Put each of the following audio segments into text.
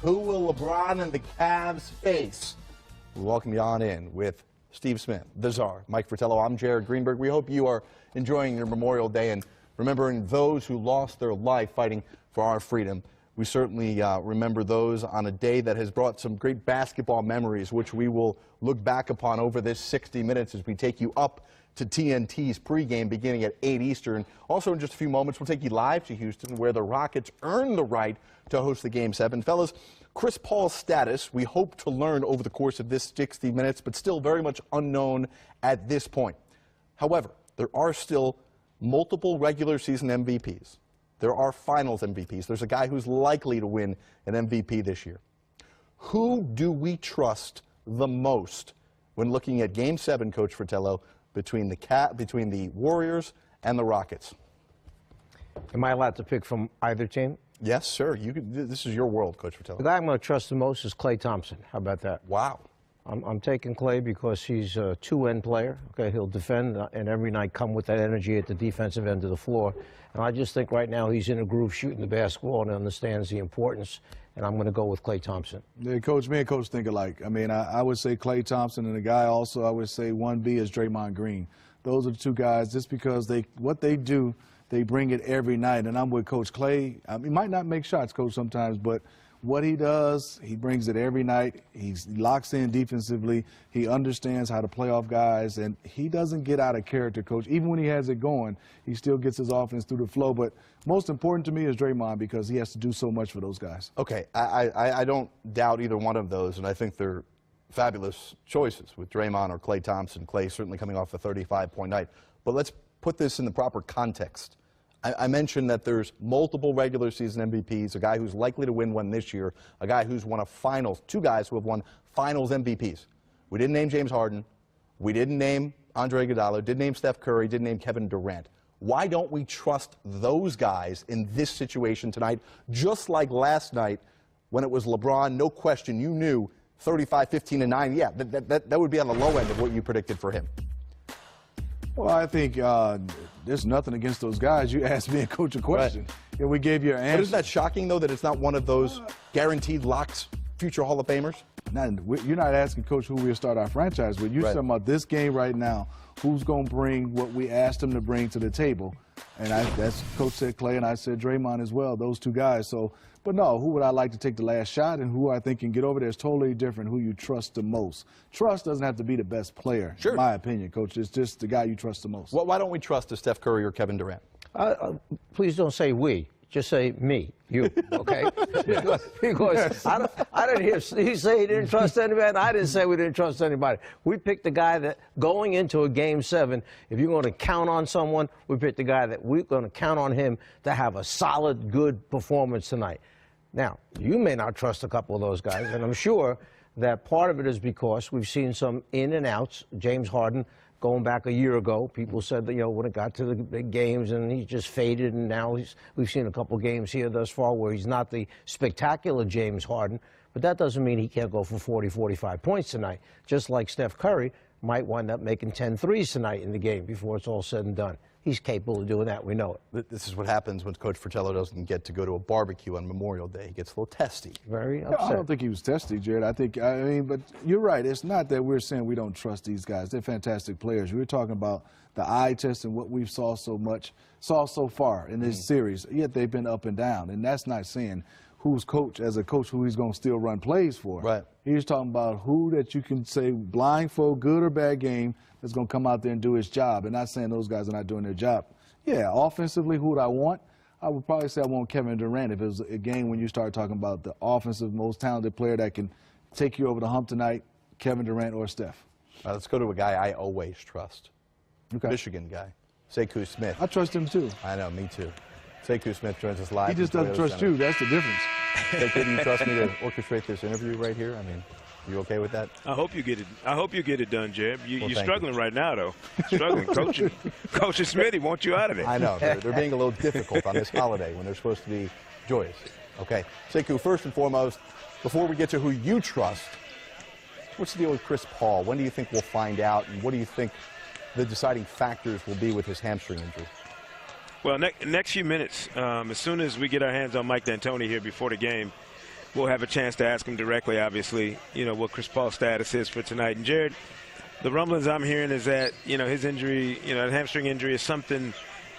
Who will LeBron and the Cavs face? We welcome you on in with Steve Smith, the Czar, Mike Fratello. I'm Jared Greenberg. We hope you are enjoying your Memorial Day and remembering those who lost their life fighting for our freedom. We certainly remember those on a day that has brought some great basketball memories, which we will look back upon over this 60 minutes as we take you up to TNT's pregame beginning at 8 Eastern. Also, in just a few moments, we'll take you live to Houston, where the Rockets earned the right to host the Game 7. Fellas, Chris Paul's status, we hope to learn over the course of this 60 minutes, but still very much unknown at this point. However, there are still multiple regular season MVPs. There are finals MVPs. There's a guy who's likely to win an MVP this year. Who do we trust the most when looking at Game 7, Coach Fratello, between the Warriors and the Rockets? Am I allowed to pick from either team? Yes, sir. This is your world, Coach Fratello. The guy I'm going to trust the most is Klay Thompson. How about that? Wow. I'm taking Klay because he's a two-end player. Okay, he'll defend and every night come with that energy at the defensive end of the floor. And I just think right now he's in a groove shooting the basketball and understands the importance. And I'm going to go with Klay Thompson. Yeah, Coach, me and Coach think alike. I mean, I would say Klay Thompson, and the guy also I would say 1B is Draymond Green. Those are the two guys just because what they do, they bring it every night. And I'm with Coach Klay. He might not make shots, Coach, sometimes, but what he does, he brings it every night. He locks in defensively. He understands how to play off guys, and he doesn't get out of character, Coach. Even when he has it going, he still gets his offense through the flow. But most important to me is Draymond because he has to do so much for those guys. Okay, I don't doubt either one of those, and I think they're fabulous choices with Draymond or Klay Thompson. Klay certainly coming off a 35-point night. But let's put this in the proper context. I mentioned that there's multiple regular season MVPs, a guy who's likely to win one this year, a guy who's won a finals, two guys who have won finals MVPs. We didn't name James Harden. We didn't name Andre Iguodala, didn't name Steph Curry, didn't name Kevin Durant. Why don't we trust those guys in this situation tonight, just like last night when it was LeBron? No question, you knew 35, 15, and 9. Yeah, that would be on the low end of what you predicted for him. Well, I think there's nothing against those guys. You asked me and Coach a question, right, and we gave you an answer. But isn't that shocking, though, that it's not one of those guaranteed locks, future Hall of Famers? You're not asking Coach who we'll start our franchise with. You're talking about this game right now. Who's going to bring what we asked him to bring to the table? And that's Coach said Klay, and I said Draymond as well, those two guys. So, but no, who would I like to take the last shot and who I think can get over there is totally different, who you trust the most. Trust doesn't have to be the best player, in my opinion, Coach. It's just the guy you trust the most. Well, why don't we trust a Steph Curry or Kevin Durant? Please don't say we. Just say me, you, okay? because I didn't hear Steve say he didn't trust anybody, and I didn't say we didn't trust anybody. We picked the guy that, going into a Game 7, if you're going to count on someone, we picked the guy that we're going to count on him to have a solid, good performance tonight. Now, you may not trust a couple of those guys, and I'm sure that part of it is because we've seen some in and outs. James Harden, going back a year ago, people said that, when it got to the big games and he just faded, and now we've seen a couple games here thus far where he's not the spectacular James Harden, but that doesn't mean he can't go for 40, 45 points tonight, just like Steph Curry might wind up making 10 threes tonight in the game before it's all said and done. He's capable of doing that. We know it. This is what happens when Coach Fratello doesn't get to go to a barbecue on Memorial Day. He gets a little testy. Very upset. I don't think he was testy, Jared. I mean, but you're right. It's not that we're saying we don't trust these guys. They're fantastic players. We're talking about the eye test and what we've saw so far in this series. Yet they've been up and down, and that's not saying who's coach as a coach who he's going to still run plays for. Right. He's talking about who that you can say blindfold, good or bad game, that's going to come out there and do his job. And not saying those guys are not doing their job. Yeah, offensively, who would I want? I would probably say I want Kevin Durant if it was a game when you start talking about the offensive, most talented player that can take you over the hump tonight, Kevin Durant or Steph. Let's go to a guy I always trust. Okay. Michigan guy, Sekou Smith. I trust him too. I know, me too. Sekou Smith joins us live. He just doesn't trust you. That's the difference. Sekou, do you trust me to orchestrate this interview right here? I mean, you okay with that? I hope you get it. I hope you get it done, Jeb. You're struggling right now, though. Struggling. Coach Smitty wants you out of it. I know. They're being a little difficult on this holiday when they're supposed to be joyous. Okay. Sekou, first and foremost, before we get to who you trust, what's the deal with Chris Paul? When do you think we'll find out, and what do you think the deciding factors will be with his hamstring injury? Well, next few minutes, as soon as we get our hands on Mike D'Antoni here before the game, we'll have a chance to ask him directly, obviously, what Chris Paul's status is for tonight. And Jared, the rumblings I'm hearing is that, his injury, a hamstring injury is something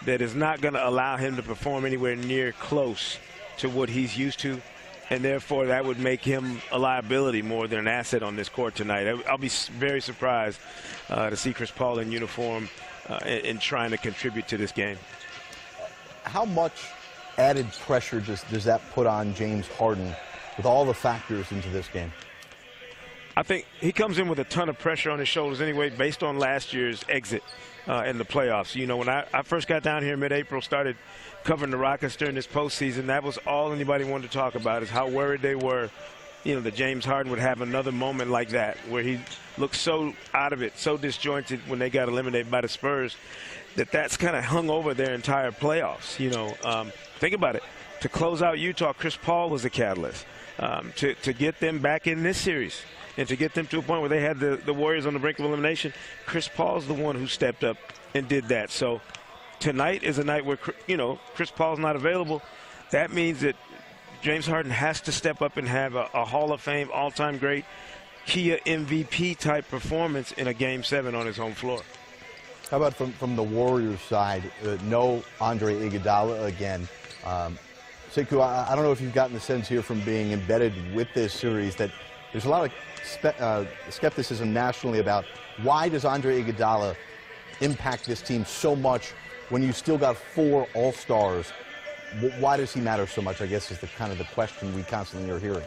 that is not going to allow him to perform anywhere near close to what he's used to. And therefore, that would make him a liability more than an asset on this court tonight. I'll be very surprised to see Chris Paul in uniform and trying to contribute to this game. How much added pressure does that put on James Harden with all the factors into this game? I think he comes in with a ton of pressure on his shoulders anyway, based on last year's exit in the playoffs. When I first got down here mid-April, started covering the Rockets during this postseason, that was all anybody wanted to talk about, is how worried they were, that James Harden would have another moment like that, where he looked so out of it, so disjointed when they got eliminated by the Spurs, that's kind of hung over their entire playoffs. Think about it. To close out Utah, Chris Paul was the catalyst. To get them back in this series and to get them to a point where they had the Warriors on the brink of elimination, Chris Paul's the one who stepped up and did that. So tonight is a night where, Chris Paul's not available. That means that James Harden has to step up and have a Hall of Fame, all-time great, Kia MVP-type performance in a Game 7 on his home floor. How about from the Warriors side? No Andre Iguodala again. Sekou, I don't know if you've gotten the sense here from being embedded with this series that there's a lot of skepticism nationally about why does Andre Iguodala impact this team so much when you still got 4 All-Stars? Why does he matter so much, I guess, is the kind of the question we constantly are hearing.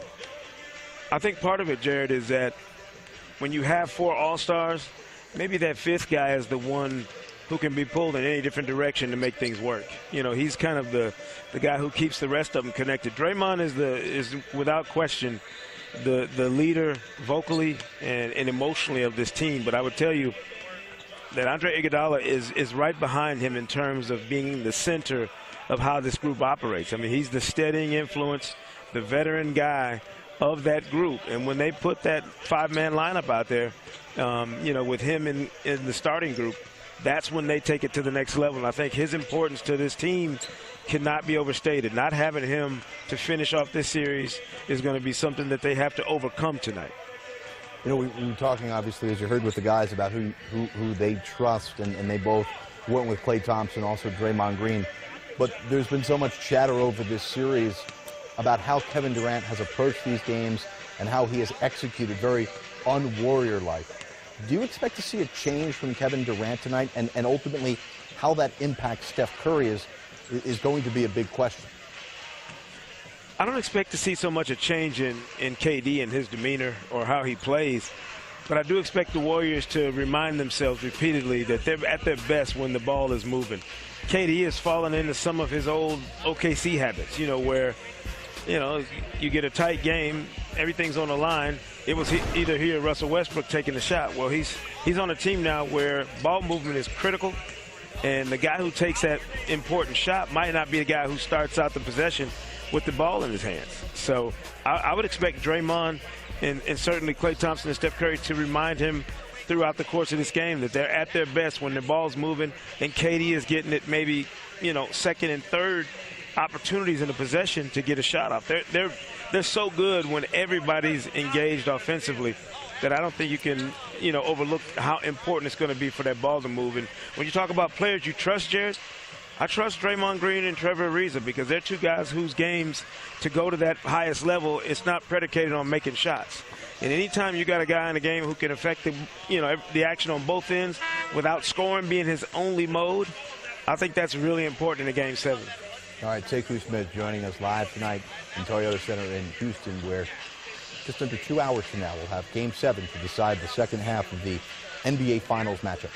I think part of it, Jared, is that when you have 4 All-Stars, maybe that 5th guy is the one who can be pulled in any different direction to make things work. He's kind of the guy who keeps the rest of them connected. Draymond is without question the leader vocally and emotionally of this team. But I would tell you that Andre Iguodala is right behind him in terms of being the center of how this group operates. I mean, he's the steadying influence, the veteran guy of that group. And when they put that 5-man lineup out there, with him in the starting group, that's when they take it to the next level. And I think his importance to this team cannot be overstated. Not having him to finish off this series is going to be something that they have to overcome tonight. We were talking, obviously, as you heard with the guys, about who they trust, and they both went with Klay Thompson, also Draymond Green. But there's been so much chatter over this series about how Kevin Durant has approached these games and how he has executed very un-Warrior-like. Do you expect to see a change from Kevin Durant tonight, and ultimately how that impacts Steph Curry is going to be a big question? I don't expect to see so much a change in KD and his demeanor or how he plays, but I do expect the Warriors to remind themselves repeatedly that they're at their best when the ball is moving. KD has fallen into some of his old OKC habits, where, you get a tight game, everything's on the line. It was either he or Russell Westbrook taking the shot. Well, he's on a team now where ball movement is critical, and the guy who takes that important shot might not be the guy who starts out the possession with the ball in his hands. So I would expect Draymond and certainly Klay Thompson and Steph Curry to remind him throughout the course of this game that they're at their best when the ball's moving, and KD is getting it maybe, second and third opportunities in the possession to get a shot off. They're so good when everybody's engaged offensively that I don't think you can, overlook how important it's going to be for that ball to move. And when you talk about players you trust, Jared, I trust Draymond Green and Trevor Ariza because they're 2 guys whose games to go to that highest level, it's not predicated on making shots. And anytime you got a guy in the game who can affect the action on both ends without scoring being his only mode, I think that's really important in a Game 7. All right, Sekou Smith joining us live tonight in Toyota Center in Houston, where just under 2 hours from now we'll have Game 7 to decide the second half of the NBA Finals matchup.